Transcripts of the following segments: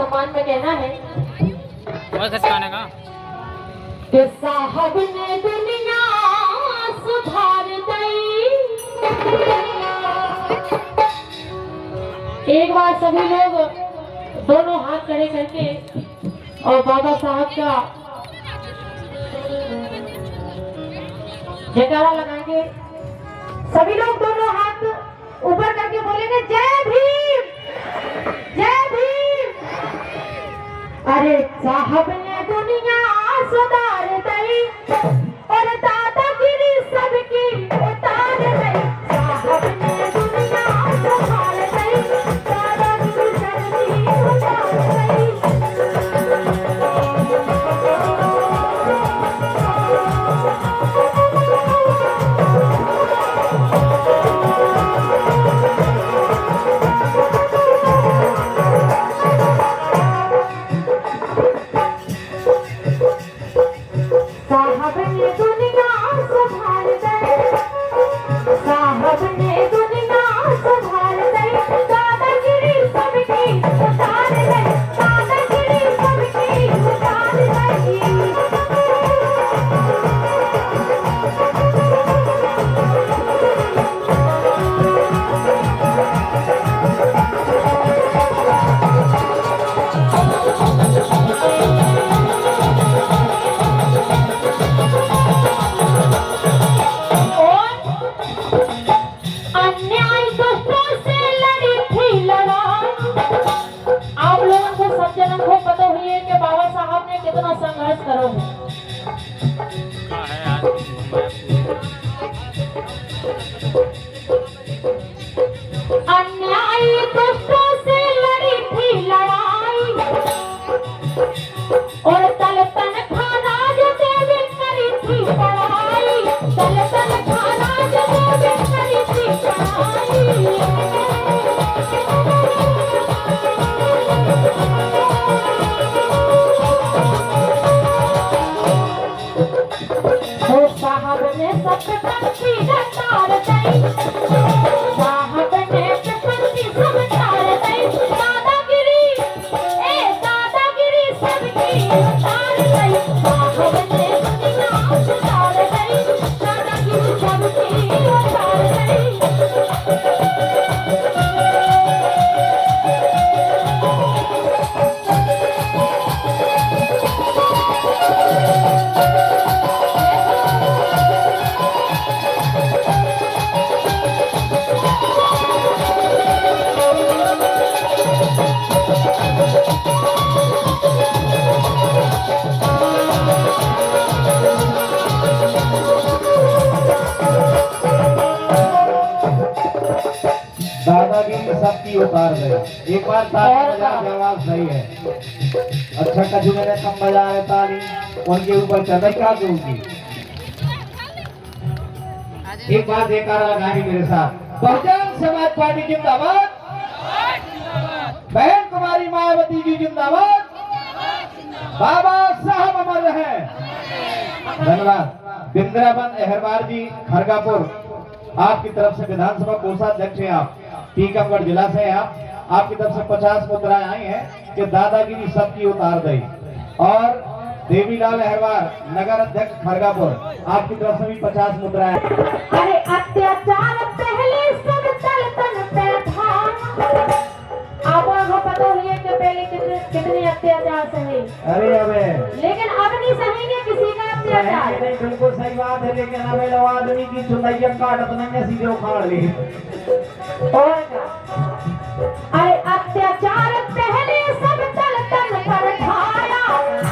सम्मान में कहना है बस गाने का कि साहब ने दुनिया सुधार दी। एक बार सभी लोग दोनों हाथ खड़े करके और बाबा साहब का जयकारा लगाएंगे। सभी लोग दोनों हाथ ऊपर करके बोलेंगे जय भीम, जय भीम। अरे साहब ने दुनिया सुधार दी और दादागिरी सबकी उतार दी। साहब ने दुनिया सुधार दी, दादागिरी सबकी उतार दी। साहब ने दुनिया सुधार दी, साहब ने दुनिया सुधार दी, दादागिरी सबकी उतार दी, दादागिरी सबकी उतार दी। कितना संघर्ष करोगे। अन्यायी दुष्टों से लड़ी थी लड़ाई और तल तन खाना जो देवी करी थी पढ़ाई, तल तन खाना जो देवी करी थी पढ़ाई। साहब ने सबकी रफ्तार दी, साहब ने सबकी समझार दी, दादागिरी सबकी उतार दी। साहब ने दुनिया सुधार दी, दादागिरी सबकी उतार दी। दादागिरी सबकी उतार गई। एक बार ताली बजा के आवाज सही है। अच्छा कभी मैंने कम बजा है ताली, उनके ऊपर चढ़ क्या दूंगी। एक बार जयकारा लगाएंगे मेरे साथ। बहुजन समाज पार्टी जिंदाबाद, बहन कुमारी मायावती जी जिंदाबाद, बाबा साहब अमर रहे। धन्यवाद। बिंद्रावन अहरवार जी खरगापुर, आपकी तरफ से विधानसभा कोषाध्यक्ष हैं आप, टीकमगढ़ जिला से हैं आप। आपकी तरफ से 50 मुद्राएं आई हैं कि दादागिरी सबकी उतार दी। और देवीलाल अहरवार नगर अध्यक्ष खरगापुर, आपकी तरफ से भी 50 मुद्राएं। अरे अत्याचार पहले सब तल तन पे था, आपको पता ही है कि पहले कितने अत्याचार सहे। अरे अबे लेकिन अब नहीं सहेंगे किसी का अत्याचार। नहीं, बिल्कुल सही बात है। लेकिन अब लोग आदमी की चुनाइया काटत नहीं, सीधे उखाड़ ली। अरे अत्याचार पहले सब तल तन पर ढाया,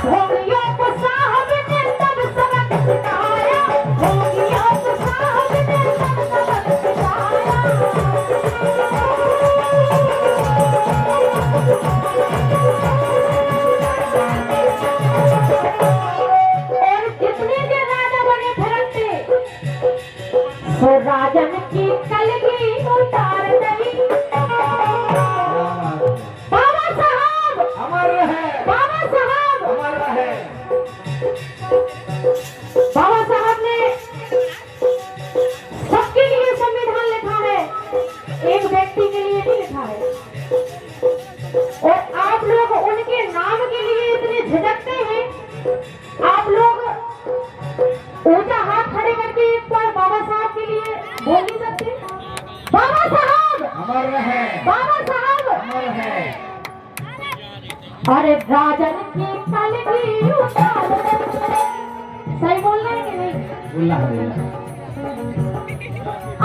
भोगियों को साहब ने तब सबक सिखाया, भोगियों को साहब ने तब सबक सिखाया। और जितने के राजा बने फिरते, तो राजन की कलगी उतार दी। आप लोग ऊंचा हाथ खड़े करके एक बार बाबा साहब के लिए बोल नहीं सकते? बाबा साहब अमर रहे, बाबा साहब। अमर है। अरे राजन की कलगी उतार दे। सही बोल रहे हैं कि नहीं? बोला है।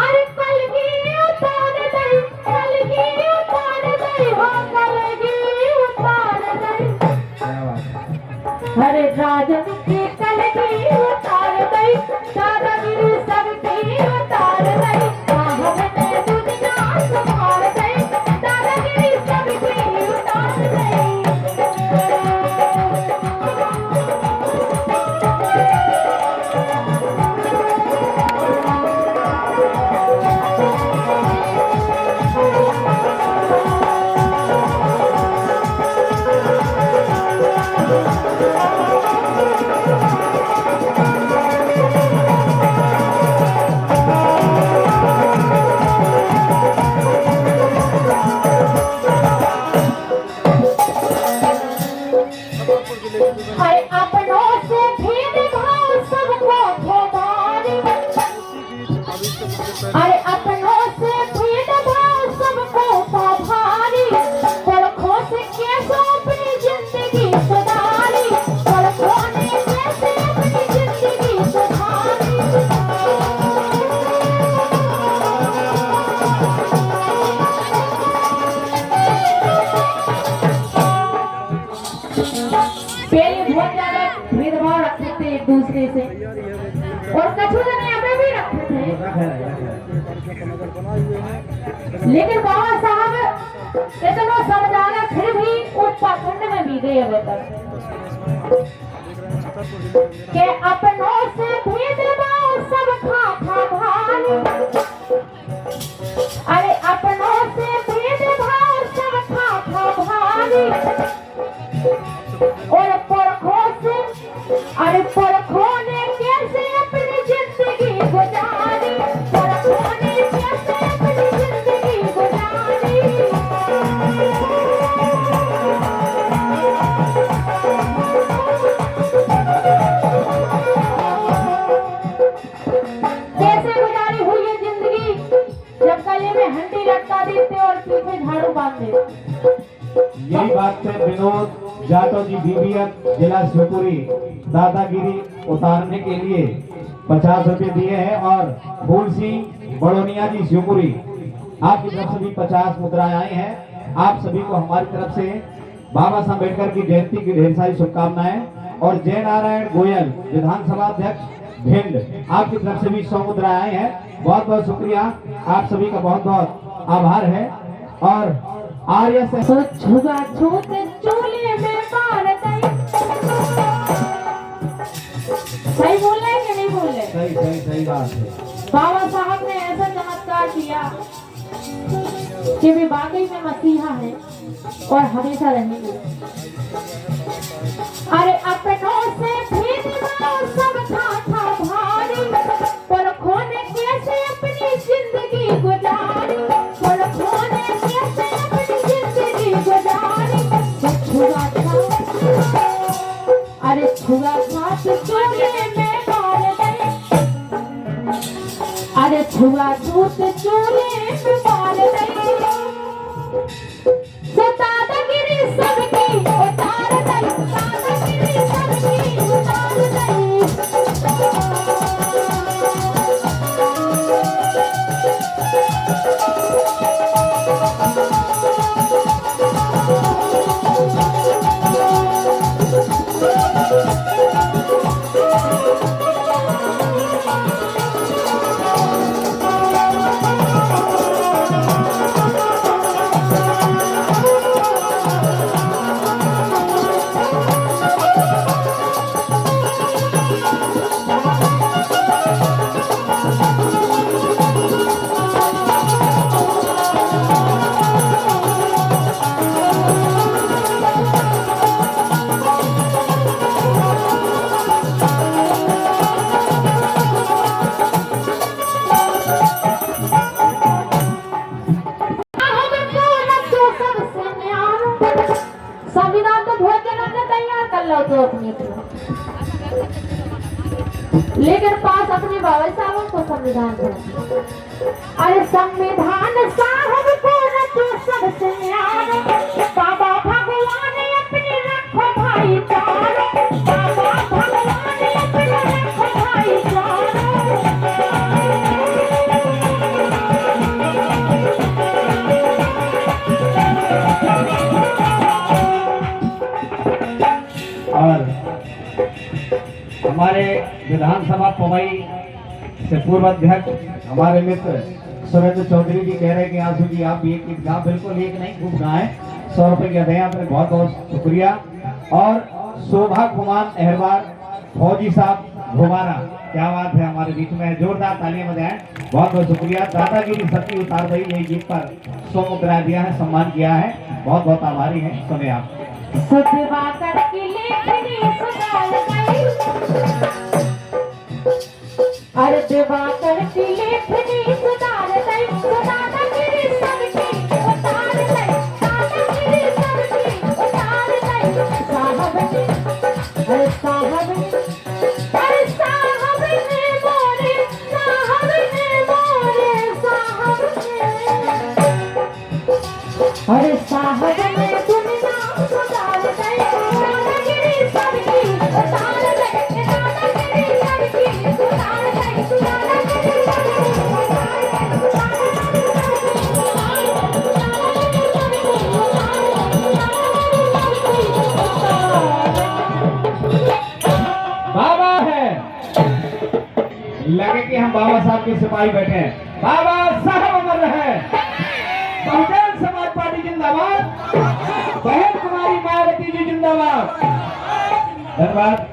अरे कलगी उतार दे, कलगी उतार दे, हो कलगी उतार दे। क्या बात है। अरे राजन की कलगी उतार दे, दादागिरी सबकी उतार दे, साहब ने दुनिया संभाल दे, दादागिरी सबकी उतार दे। हाय अपनों से भेदभाव सबको भोगारी। अरे अपनों से भेदभाव सबको भारी, परखों से कैसे अपनी जिंदगी सुधारी, परखों ने कैसे अपनी जिंदगी सुधारी। पहले बहुत ज्यादा भेदभाव रखते थे एक दूसरे से, और कछु जने यहाँ पे भी रखते थे। लेकिन बाबा साहब इतना समझाना फिर भी उत्तराखंड में भी गए अभी तक के अपनों से भेदभाव सब खा भारी। अरे अपनों से भेदभाव सब खा भारी, और परखों से, अरे परखों ने कैसे अपनी जिंदगी गुजारी, परखों ने कैसे अपनी जिंदगी गुजारी। कैसे गुजारी हुई है जिंदगी, जब गले में हंडी लटका देते और पीछे झाड़ू बांध देते। यही बात पे विनोद जाटव जी बीबीएफ जिला शिवपुरी दादागिरी उतारने के लिए 50 रुपए दिए हैं, और फूल सिंह बड़ोनिया जी शिवपुरी आपकी तरफ से भी 50 मुद्राएं आई हैं। आप सभी को हमारी तरफ से बाबा साहब अम्बेडकर की जयंती की ढेर सारी शुभकामनाएं। और जय नारायण गोयल विधानसभा अध्यक्ष भिंड आपकी तरफ से भी 100 मुद्राएं आई हैं। बहुत बहुत शुक्रिया, आप सभी का बहुत बहुत आभार है। और आर्य से छुआ छूत चूल्हे में मार दई। सही बोल रहे हैं कि नहीं बोल रहे? सही सही सही बात है। बाबा साहब ने ऐसा चमत्कार किया कि वे वाकई में मसीहा है और हमेशा रहेंगे। अरे अपनों से भेदभाव सब था भारी, परखों ने कैसे अपनी जिंदगी गुजारी, परखों ने कैसे अपनी जिंदगी गुजारी। छुआ था, अरे छुआ था चूल्हे में मार दई, अरे छुआ छूत चूल्हे में मार दई। सो दादागिरी सबकी उतार दई, दादागिरी सबकी उतार दई। गीत में, लेकिन पास अपने बाबा साहब को संविधान था। अरे संविधान साहब को रचो सबसे न्यारो, बाबा भगवान अपने रखो भाईचारो, बाबा भगवान अपने रखो भाईचारो। और हमारे विधानसभा पवई से पूर्व अध्यक्ष हमारे मित्र सुरेंद्र चौधरी जी कह रहे हैं कि आंसू जी आप भी एक गीत गाओ। बिल्कुल एक नहीं खूब गाएं, 100 रुपए के दें आपने, बहुत बहुत शुक्रिया। और शोभा कुमार अहरवार फौजी साहब घुमारा, क्या बात है, हमारे बीच में जोरदार तालियां बजाएं, बहुत बहुत शुक्रिया। दादागिरी सबकी उतार गई, यही गीत पर 100 मुद्रा दिया है, सम्मान किया है, बहुत बहुत आभारी हैं। सुने आप। सतवा करके लेखनी सुनाल गई, अरे देवा करके लेखनी सुनाल गई, दादागिरी सबकी उतार गई, दादागिरी सबकी उतार गई। साहब ने, अरे साहब ने, अरे साहब ने मोरे, साहब ने मोरे, साहब ने, अरे साहब ने दुनिया उतार गई, दादागिरी सबकी उतार गई, दादागिरी सबकी उतार गई, दादागिरी सबकी बाबा है, लगे कि हम बाबा साहब के सिपाही बैठे हैं। बाबा साहब अमर रहे। बहुजन समाज पार्टी जिंदाबाद, बहन कुमारी मायावती जी जिंदाबाद। धन्यवाद।